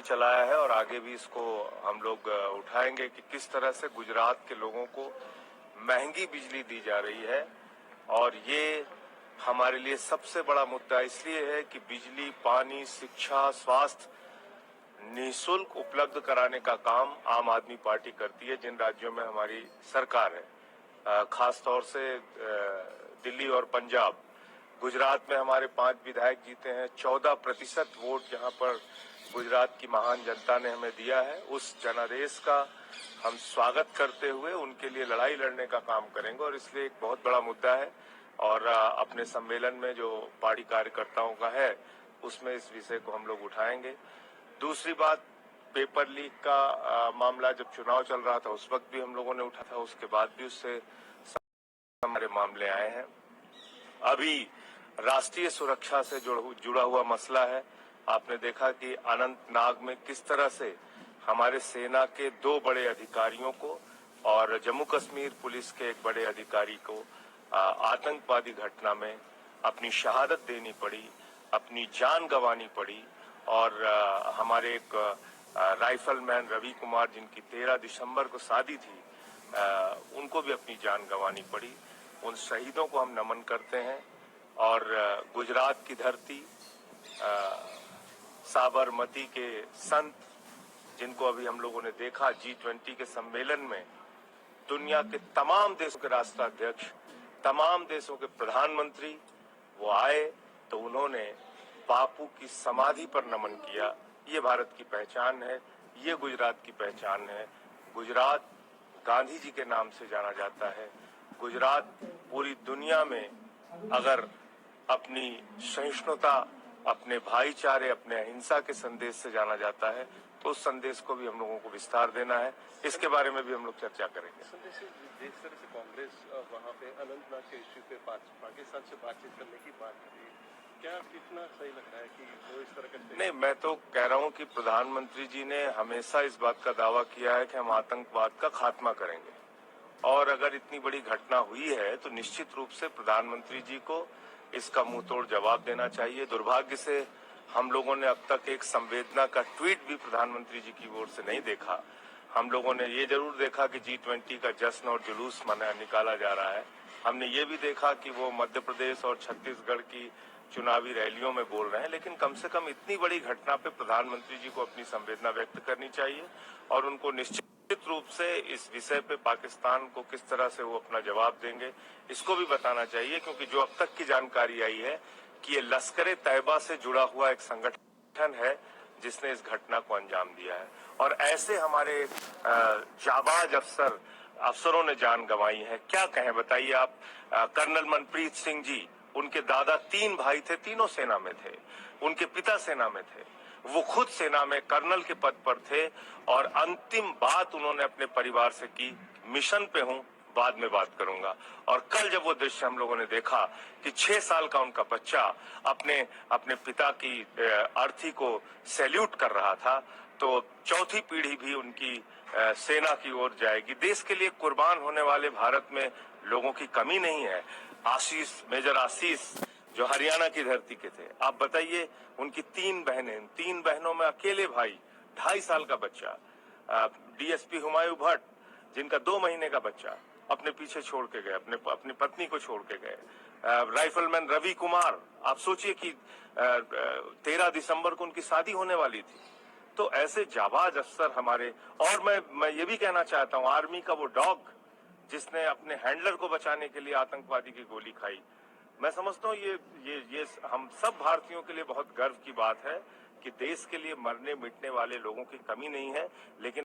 भी चलाया है और आगे भी इसको हम लोग उठाएंगे कि किस तरह से गुजरात के लोगों को महंगी बिजली दी जा रही है। और ये हमारे लिए सबसे बड़ा मुद्दा इसलिए है कि बिजली, पानी, शिक्षा, स्वास्थ्य निःशुल्क उपलब्ध कराने का काम आम आदमी पार्टी करती है जिन राज्यों में हमारी सरकार है, खास तौर से दिल्ली और पंजाब। गुजरात में हमारे 5 विधायक जीते हैं। 14% वोट जहां पर गुजरात की महान जनता ने हमें दिया है, उस जनादेश का हम स्वागत करते हुए उनके लिए लड़ाई लड़ने का काम करेंगे और इसलिए एक बहुत बड़ा मुद्दा है। और अपने सम्मेलन में जो पार्टी कार्यकर्ताओं का है उसमें इस विषय को हम लोग उठाएंगे। दूसरी बात, पेपर लीक का मामला जब चुनाव चल रहा था उस वक्त भी हम लोगों ने उठा था, उसके बाद भी उससे हमारे मामले आए हैं। अभी राष्ट्रीय सुरक्षा से जुड़ा हुआ मसला है। आपने देखा कि अनंतनाग में किस तरह से हमारे सेना के 2 बड़े अधिकारियों को और जम्मू कश्मीर पुलिस के एक बड़े अधिकारी को आतंकवादी घटना में अपनी शहादत देनी पड़ी, अपनी जान गंवानी पड़ी। और हमारे एक राइफलमैन रवि कुमार जिनकी 13 दिसंबर को शादी थी, उनको भी अपनी जान गंवानी पड़ी। उन शहीदों को हम नमन करते हैं। और गुजरात की धरती, साबरमती के संत जिनको अभी हम लोगों ने देखा G20 के सम्मेलन में, दुनिया के तमाम देशों के राष्ट्राध्यक्ष, तमाम देशों के प्रधानमंत्री वो आए तो उन्होंने बापू की समाधि पर नमन किया। ये भारत की पहचान है, ये गुजरात की पहचान है। गुजरात गांधी जी के नाम से जाना जाता है। गुजरात पूरी दुनिया में अगर अपनी सहिष्णुता, अपने भाईचारे, अपने अहिंसा के संदेश से जाना जाता है तो उस संदेश को भी हम लोगों को विस्तार देना है। इसके बारे में भी हम लोग चर्चा करेंगे। जिस तरह से कांग्रेस वहाँ पे अनंतनाग के इश्यू पे पाकिस्तान से बातचीत करने की बात करी, क्या कितना सही लग रहा है कि वो इस तरह करते? नहीं, मैं तो कह रहा हूँ कि प्रधानमंत्री जी ने हमेशा इस बात का दावा किया है कि हम आतंकवाद का खात्मा करेंगे। और अगर इतनी बड़ी घटना हुई है तो निश्चित रूप से प्रधानमंत्री जी को इसका मुंह तोड़ जवाब देना चाहिए। दुर्भाग्य से हम लोगों ने अब तक एक संवेदना का ट्वीट भी प्रधानमंत्री जी की ओर से नहीं देखा। हम लोगों ने ये जरूर देखा कि G20 का जश्न और जुलूस निकाला जा रहा है। हमने ये भी देखा कि वो मध्य प्रदेश और छत्तीसगढ़ की चुनावी रैलियों में बोल रहे हैं, लेकिन कम से कम इतनी बड़ी घटना पे प्रधानमंत्री जी को अपनी संवेदना व्यक्त करनी चाहिए और उनको निश्चित रूप से इस विषय पे पाकिस्तान को किस तरह से वो अपना जवाब देंगे इसको भी बताना चाहिए। क्योंकि जो अब तक की जानकारी आई है कि ये लश्कर तैयबा से जुड़ा हुआ एक संगठन है जिसने इस घटना को अंजाम दिया है। और ऐसे हमारे जाबाज अफसरों ने जान गंवाई है। क्या कहें बताइए आप। कर्नल मनप्रीत सिंह जी, उनके दादा 3 भाई थे, तीनों सेना में थे। उनके पिता सेना में थे, वो खुद सेना में कर्नल के पद पर थे और अंतिम बात उन्होंने अपने परिवार से की, मिशन पे हूं, बाद में बात करूंगा। और कल जब वो दृश्य हम लोगों ने देखा कि 6 साल का उनका बच्चा अपने पिता की अर्थी को सैल्यूट कर रहा था, तो चौथी पीढ़ी भी उनकी सेना की ओर जाएगी। देश के लिए कुर्बान होने वाले भारत में लोगों की कमी नहीं है। मेजर आशीष जो हरियाणा की धरती के थे, आप बताइए, उनकी 3 बहनें, 3 बहनों में अकेले भाई, 2.5 साल का बच्चा। डीएसपी हुमायूं भट्ट जिनका 2 महीने का बच्चा अपने पीछे छोड़ के गए, अपनी पत्नी को छोड़ के गए। राइफलमैन रवि कुमार, आप सोचिए कि 13 दिसंबर को उनकी शादी होने वाली थी। तो ऐसे जाबाज अफसर हमारे। और मैं ये भी कहना चाहता हूँ, आर्मी का वो डॉग जिसने अपने हैंडलर को बचाने के लिए आतंकवादी की गोली खाई, मैं समझता हूँ ये हम सब भारतीयों के लिए बहुत गर्व की बात है कि देश के लिए मरने मिटने वाले लोगों की कमी नहीं है। लेकिन